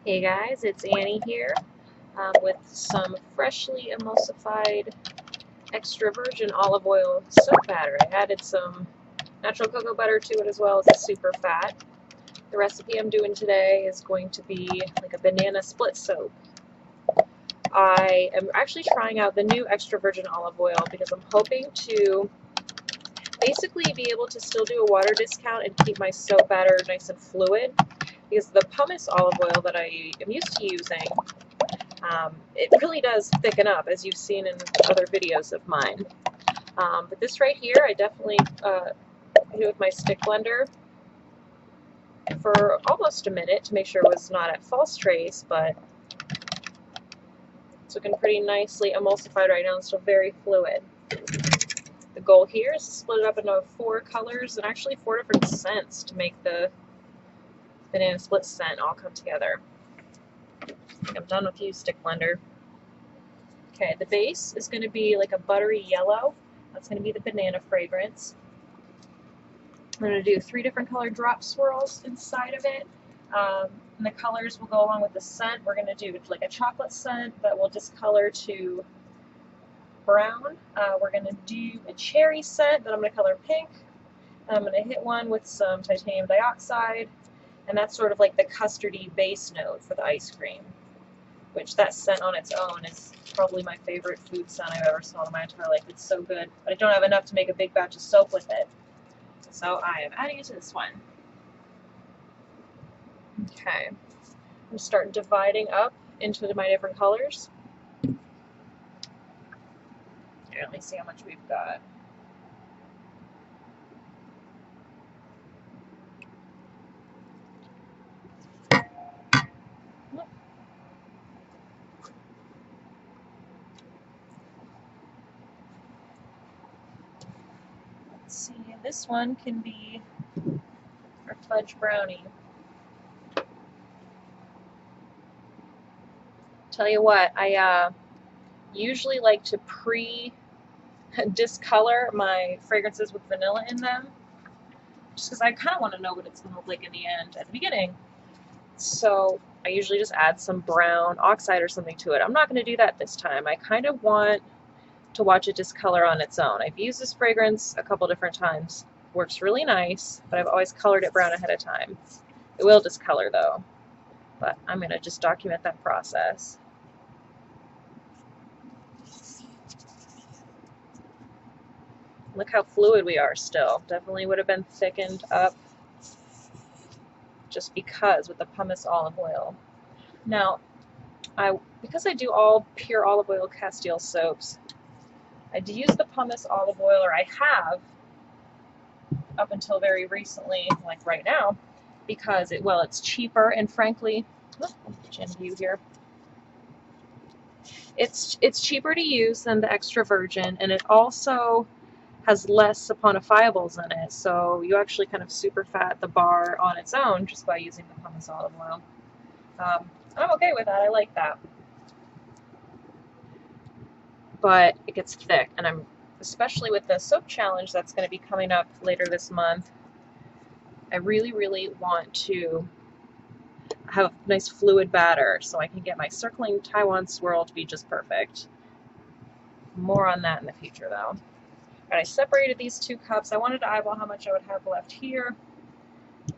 Hey guys, it's Annie here with some freshly emulsified extra virgin olive oil soap batter. I added some natural cocoa butter to it as well as a super fat. The recipe I'm doing today is going to be like a banana split soap. I am actually trying out the new extra virgin olive oil because I'm hoping to basically be able to still do a water discount and keep my soap batter nice and fluid, because the pumice olive oil that I am used to using, it really does thicken up, as you've seen in other videos of mine. But this right here, I definitely hit it with my stick blender for almost a minute to make sure it was not at false trace, but it's looking pretty nicely emulsified right now and still very fluid. The goal here is to split it up into 4 colors and actually 4 different scents to make the banana split scent all come together. I think I'm done with you, stick blender. Okay, the base is going to be like a buttery yellow. That's going to be the banana fragrance. I'm going to do 3 different color drop swirls inside of it. And the colors will go along with the scent. We're going to do like a chocolate scent that will discolor to brown. We're going to do a cherry scent that I'm going to color pink. I'm going to hit one with some titanium dioxide, and that's sort of like the custardy base note for the ice cream, which that scent on its own is probably my favorite food scent I've ever smelled in my entire life. It's so good, but I don't have enough to make a big batch of soap with it, so I am adding it to this one. Okay, I'm going to start dividing up into my different colors. Here, let me see how much we've got. Let's see, this one can be our fudge brownie. Tell you what, I usually like to discolor my fragrances with vanilla in them, just because I kind of want to know what it's going to look like in the end at the beginning. So I usually just add some brown oxide or something to it. I'm not going to do that this time. I kind of want to watch it discolor on its own. I've used this fragrance a couple different times. Works really nice, but I've always colored it brown ahead of time. It will discolor though, but I'm going to just document that process. Look how fluid we are still. Definitely would have been thickened up just because with the pumice olive oil. Now, because I do all pure olive oil Castile soaps, I do use the pumice olive oil, or I have up until very recently, like right now, because it's cheaper, and frankly, I'll put you in view here. It's cheaper to use than the extra virgin, and it also has less saponifiables in it, so you actually kind of super fat the bar on its own just by using the pumice olive oil. I'm okay with that. I like that. But it gets thick, and I'm especially with the soap challenge that's going to be coming up later this month, I really, really want to have a nice fluid batter so I can get my circling Taiwan swirl to be just perfect. More on that in the future though. I separated these 2 cups. I wanted to eyeball how much I would have left here.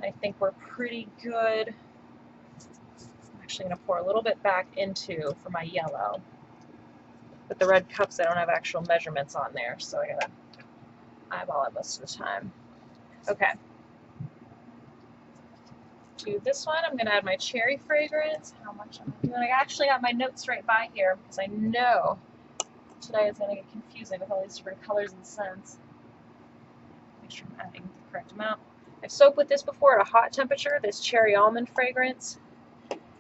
I think we're pretty good. I'm actually going to pour a little bit back into for my yellow. With the red cups, I don't have actual measurements on there, so I gotta eyeball it most of the time. Okay. To this one, I'm gonna add my cherry fragrance. How much am I doing? I actually have my notes right by here because I know today is gonna get confusing with all these different colors and scents. Make sure I'm adding the correct amount. I've soaked with this before at a hot temperature, this cherry almond fragrance,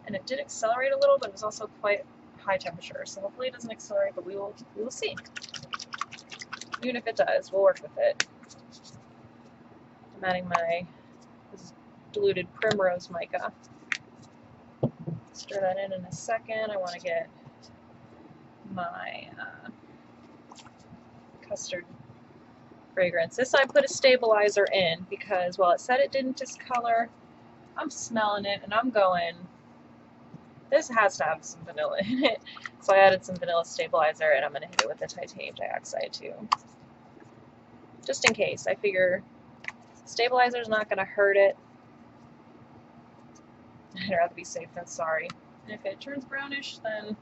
and it did accelerate a little, but it was also quite high temperature, so hopefully it doesn't accelerate, but we will see. Even if it does, we'll work with it. I'm adding this diluted primrose mica. Stir that in a second. I want to get my custard fragrance. This I put a stabilizer in because while it said it didn't discolor, I'm smelling it and I'm going, This has to have some vanilla in it. So I added some vanilla stabilizer, and I'm going to hit it with the titanium dioxide too. Just in case. I figure stabilizer's not going to hurt it. I'd rather be safe than sorry. And if it turns brownish, then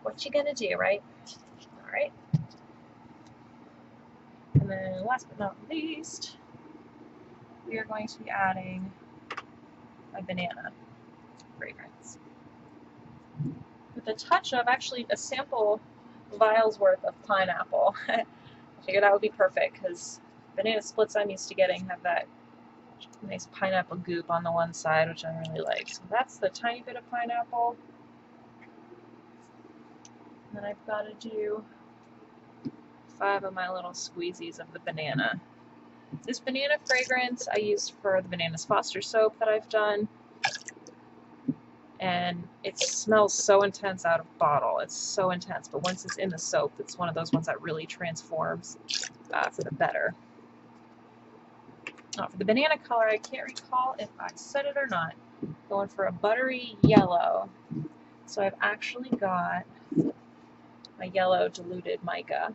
what you gonna do, right? Alright. And then last but not least, we are going to be adding a banana fragrance. With a touch of, actually, a sample vial's worth of pineapple. I figured that would be perfect because banana splits I'm used to getting have that nice pineapple goop on the one side, which I really like. So that's the tiny bit of pineapple. And then I've got to do 5 of my little squeezies of the banana. This banana fragrance I used for the Bananas Foster soap that I've done. And it smells so intense out of bottle. It's so intense, but once it's in the soap, it's one of those ones that really transforms for the better. For the banana color, I can't recall if I said it or not. Going for a buttery yellow. So I've actually got my yellow diluted mica.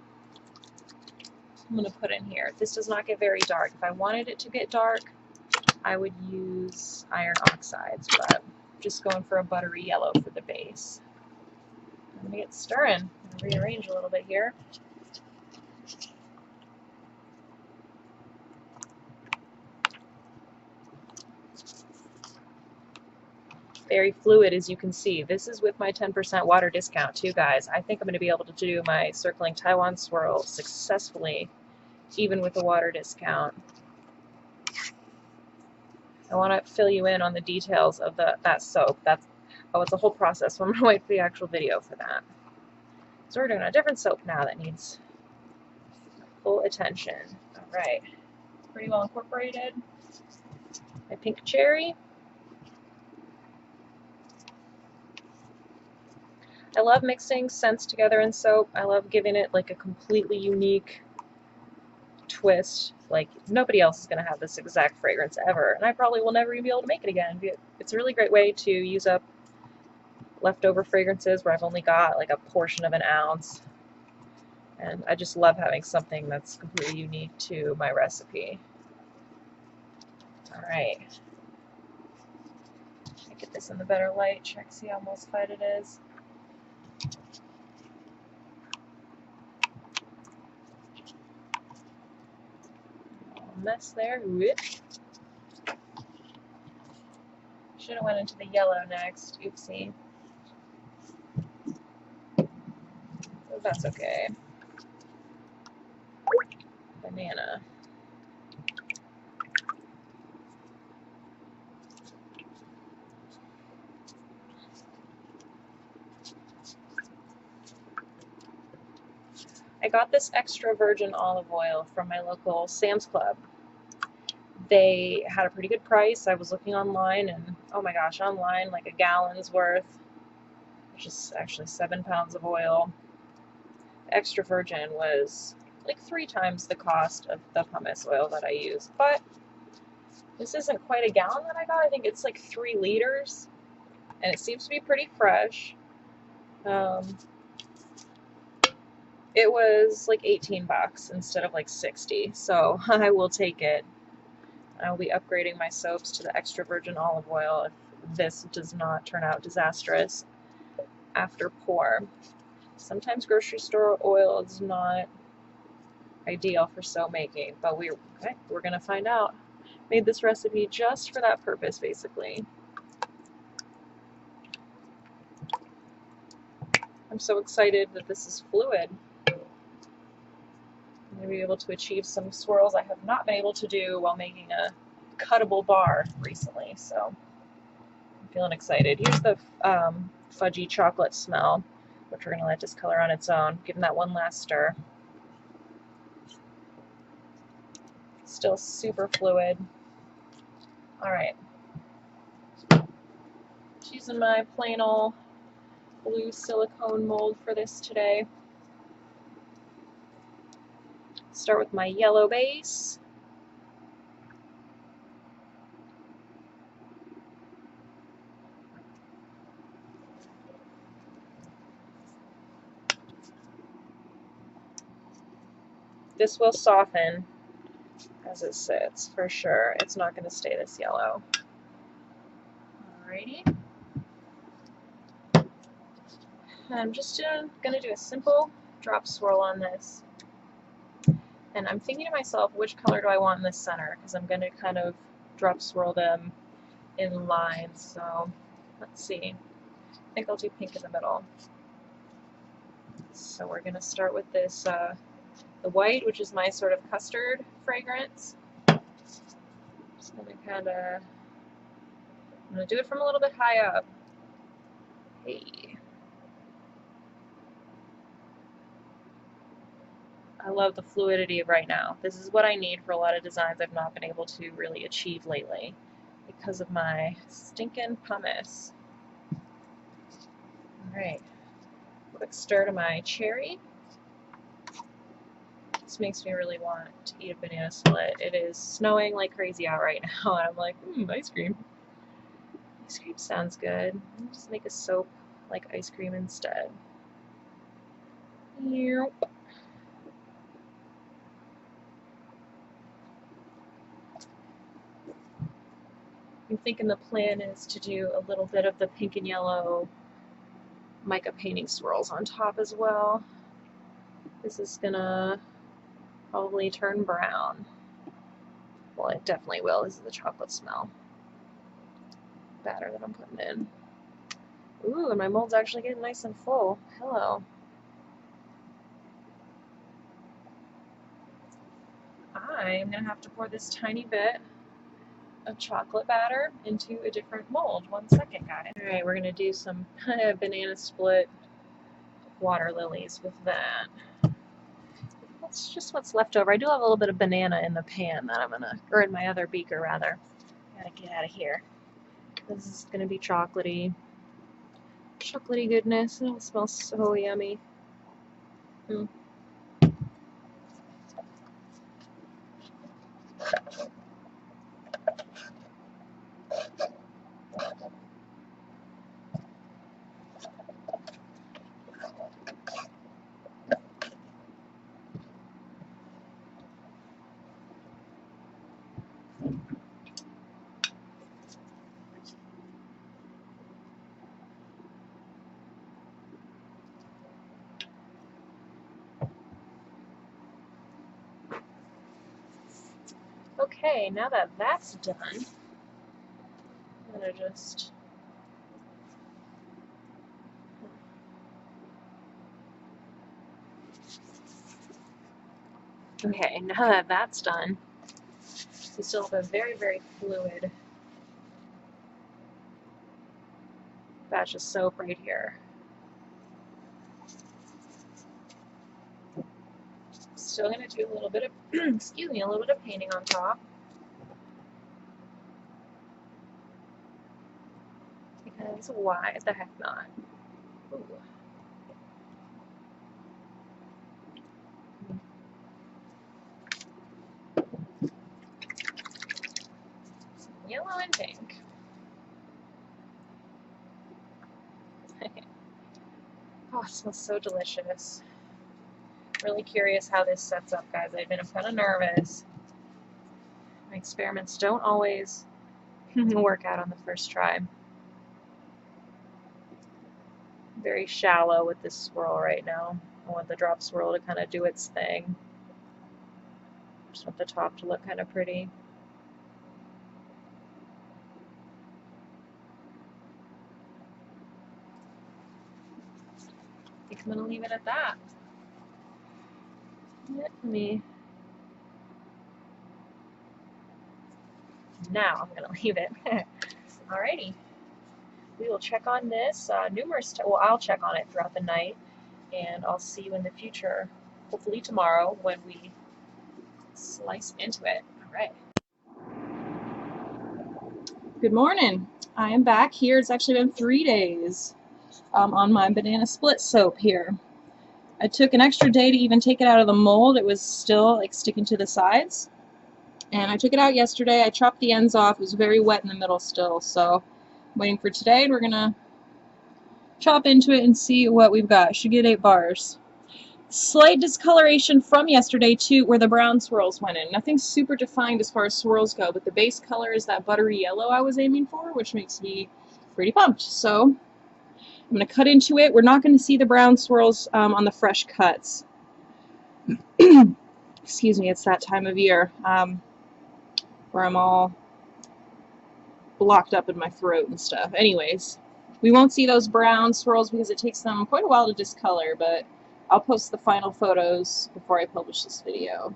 I'm going to put in here. This does not get very dark. If I wanted it to get dark, I would use iron oxides, but I'm just going for a buttery yellow for the base. I'm going to get stirring and rearrange a little bit here. Very fluid, as you can see. This is with my 10% water discount too, guys. I think I'm going to be able to do my circling Taiwan swirl successfully, even with the water discount. I want to fill you in on the details of that soap. It's a whole process, so I'm going to wait for the actual video for that. So we're doing a different soap now that needs full attention. All right, pretty well incorporated. My pink cherry. I love mixing scents together in soap. I love giving it like a completely unique twist. Like nobody else is going to have this exact fragrance ever, and I probably will never even be able to make it again. It's a really great way to use up leftover fragrances where I've only got like a portion of an ounce, and I just love having something that's completely unique to my recipe. All right, get this in the better light. Check, see how emulsified it is. Mess there. Whoop. Should have went into the yellow next. Oopsie. But that's okay. Banana. I got this extra virgin olive oil from my local Sam's Club. They had a pretty good price. I was looking online, and oh my gosh, online like a gallon's worth, which is actually 7 pounds of oil. Extra virgin was like 3 times the cost of the pumice oil that I use, but this isn't quite a gallon that I got. I think it's like 3 liters, and it seems to be pretty fresh. It was like 18 bucks instead of like 60, so I will take it. I'll be upgrading my soaps to the extra virgin olive oil if this does not turn out disastrous after pour. Sometimes grocery store oil is not ideal for soap making, but we're going to find out. Made this recipe just for that purpose, basically. I'm so excited that this is fluid. I'm going to be able to achieve some swirls I have not been able to do while making a cuttable bar recently, so I'm feeling excited. Here's the fudgy chocolate smell, which we're going to let discolor on its own. Give them that one last stir. Still super fluid. Alright. Just using my plain old blue silicone mold for this today. Start with my yellow base. This will soften as it sits, for sure. It's not going to stay this yellow. Alrighty. I'm just going to do a simple drop swirl on this. And I'm thinking to myself, which color do I want in the center? Because I'm going to kind of drop swirl them in lines. So let's see. I think I'll do pink in the middle. So we're going to start with this, the white, which is my sort of custard fragrance. Just going to kind of, I'm going to do it from a little bit high up. Hey. I love the fluidity right now. This is what I need for a lot of designs I've not been able to really achieve lately because of my stinking pomace. Alright, quick stir to my cherry. This makes me really want to eat a banana split. It is snowing like crazy out right now, and I'm like, ice cream. Ice cream sounds good. I'll just make a soap like ice cream instead. Yep. I'm thinking the plan is to do a little bit of the pink and yellow mica painting swirls on top as well. This is gonna probably turn brown. Well, it definitely will. This is the chocolate smell. Batter that I'm putting in. Ooh, and my mold's actually getting nice and full. Hello. I'm gonna have to pour this tiny bit of chocolate batter into a different mold. 1 second, guys. Alright, we're gonna do some banana split water lilies with that. That's just what's left over. I do have a little bit of banana in the pan that I'm gonna, or in my other beaker rather. Gotta get out of here. This is gonna be chocolatey. Chocolatey goodness. It smells so yummy. Okay, now that that's done, I'm gonna just okay, now that that's done, we still have a very, very fluid batch of soap right here. Still gonna do a little bit of, excuse me, a little bit of painting on top. Because why the heck not? Ooh. Some yellow and pink. Oh, it smells so delicious. Really curious how this sets up, guys. I've been kind of nervous. My experiments don't always work out on the first try. Very shallow with this swirl right now. I want the drop swirl to kind of do its thing. Just want the top to look kind of pretty. I think I'm going to leave it at that. Let me... Now I'm going to leave it. Alrighty. We will check on this numerous times. Well, I'll check on it throughout the night, and I'll see you in the future, hopefully tomorrow, when we slice into it. Alright. Good morning. I am back here. It's actually been 3 days on my banana split soap here. I took an extra day to even take it out of the mold. It was still like sticking to the sides. And I took it out yesterday. I chopped the ends off. It was very wet in the middle still. So I'm waiting for today, and we're going to chop into it and see what we've got. Should get 8 bars. Slight discoloration from yesterday too, where the brown swirls went in. Nothing super defined as far as swirls go, but the base color is that buttery yellow I was aiming for, which makes me pretty pumped. So I'm going to cut into it. We're not going to see the brown swirls on the fresh cuts. Excuse me, it's that time of year where I'm all blocked up in my throat and stuff. Anyways, we won't see those brown swirls because it takes them quite a while to discolor, but I'll post the final photos before I publish this video.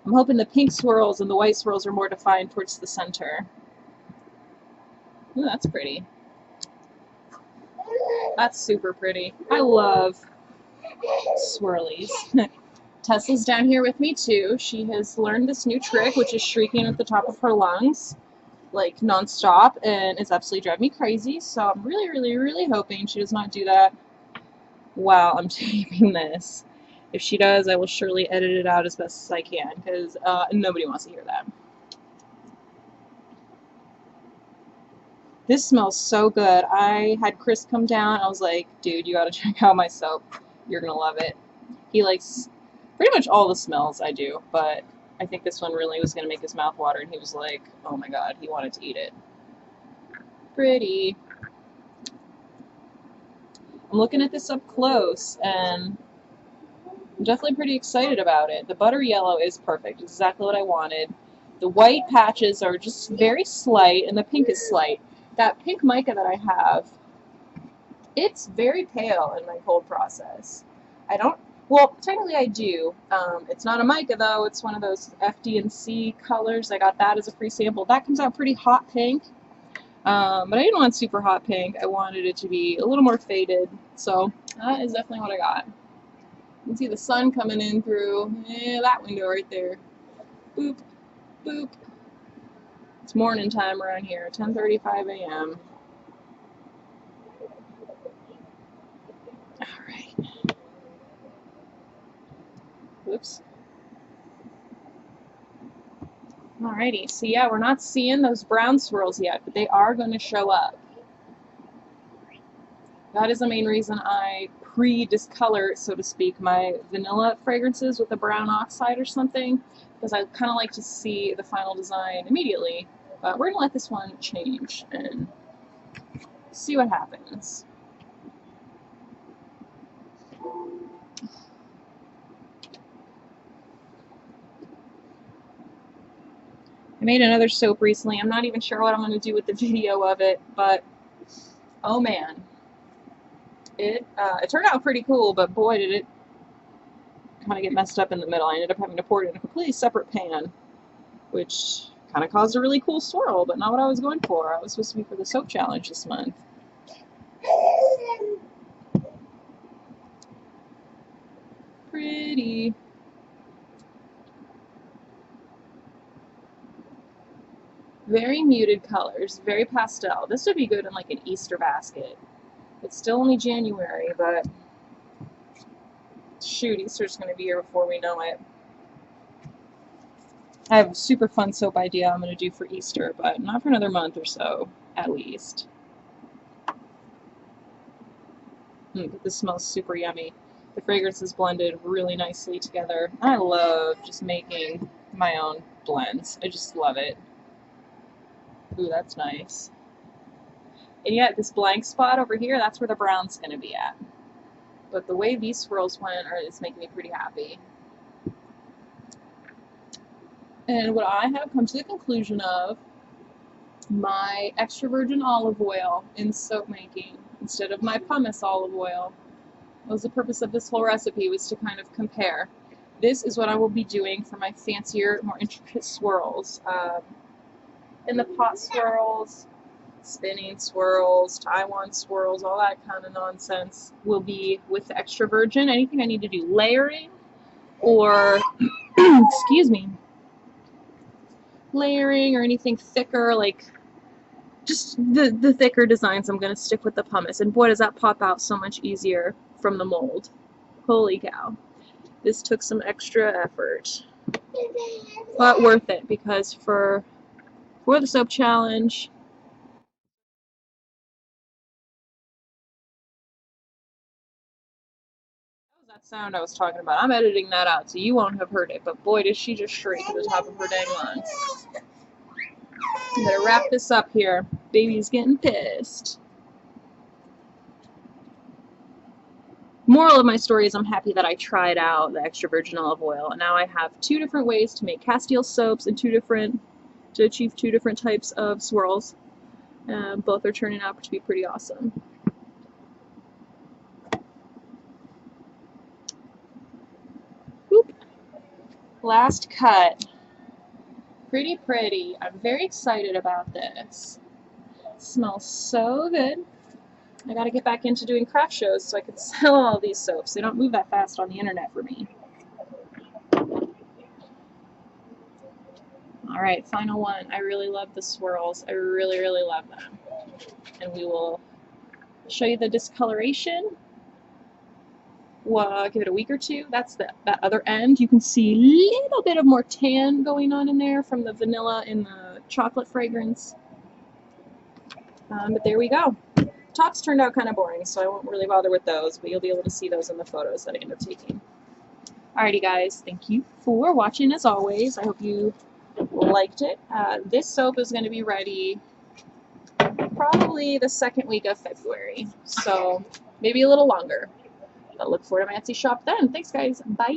I'm hoping the pink swirls and the white swirls are more defined towards the center. Ooh, that's pretty. That's super pretty. I love swirlies. Tessa's down here with me too. She has learned this new trick, which is shrieking at the top of her lungs, like non-stop, and it's absolutely driving me crazy. So I'm really hoping she does not do that while I'm taping this. If she does, I will surely edit it out as best as I can, because nobody wants to hear that. This smells so good. I had Chris come down. I was like, dude, you gotta check out my soap. You're gonna love it. He likes pretty much all the smells I do, but I think this one really was gonna make his mouth water, and he was like, oh my god, he wanted to eat it. Pretty. I'm looking at this up close, and I'm definitely pretty excited about it. The butter yellow is perfect. It's exactly what I wanted. The white patches are just very slight, and the pink is slight. That pink mica that I have, it's very pale in my cold process. I don't, well, technically I do. It's not a mica though, it's one of those FD&C colors. I got that as a free sample. That comes out pretty hot pink, but I didn't want super hot pink. I wanted it to be a little more faded, so that is definitely what I got. You can see the sun coming in through that window right there. Boop, boop. It's morning time around here, 10:35 a.m. Alright. Whoops. Alrighty, so yeah, we're not seeing those brown swirls yet, but they are going to show up. That is the main reason I pre-discolor, so to speak, my vanilla fragrances with a brown oxide or something, because I kind of like to see the final design immediately. But we're going to let this one change and see what happens. I made another soap recently. I'm not even sure what I'm going to do with the video of it, but oh man. It turned out pretty cool, but boy did it kind of get messed up in the middle. I ended up having to pour it in a completely separate pan, which kind of caused a really cool swirl, but not what I was going for. I was supposed to be for the soap challenge this month. Pretty. Very muted colors, very pastel. This would be good in like an Easter basket. It's still only January, but shoot, Easter's going to be here before we know it. I have a super fun soap idea I'm going to do for Easter, but not for another month or so, at least. But this smells super yummy. The fragrance is blended really nicely together. I love just making my own blends. I just love it. Ooh, that's nice. And yet, this blank spot over here, that's where the brown's going to be at. But the way these swirls went is making me pretty happy. And what I have come to the conclusion of, my extra virgin olive oil in soap making instead of my pumice olive oil. That was the purpose of this whole recipe, was to kind of compare. This is what I will be doing for my fancier, more intricate swirls. In the pot swirls, spinning swirls, Taiwan swirls, all that kind of nonsense will be with the extra virgin. Anything I need to do layering or, excuse me, layering or anything thicker, like just the thicker designs, I'm going to stick with the pumice. And boy, does that pop out so much easier from the mold. Holy cow. This took some extra effort, but worth it, because for the soap challenge, sound I was talking about. I'm editing that out, so you won't have heard it, but boy, did she just shriek at the top of her dang lungs. I'm gonna wrap this up here. Baby's getting pissed. Moral of my story is I'm happy that I tried out the extra virgin olive oil, and now I have 2 different ways to make Castile soaps and to achieve 2 different types of swirls. Both are turning out to be pretty awesome. Boop. Last cut. Pretty pretty. I'm very excited about this. It smells so good. I gotta get back into doing craft shows so I can sell all these soaps. They don't move that fast on the internet for me. Alright, final one. I really love the swirls. I really, really love them. And we will show you the discoloration. Well, give it a week or 2. That's that other end. You can see a little bit of more tan going on in there from the vanilla and the chocolate fragrance. But there we go. Tops turned out kind of boring, so I won't really bother with those, but you'll be able to see those in the photos that I end up taking. Alrighty guys, thank you for watching as always. I hope you liked it. This soap is going to be ready probably the 2nd week of February, so maybe a little longer. But look forward to my Etsy shop then. Thanks guys, bye!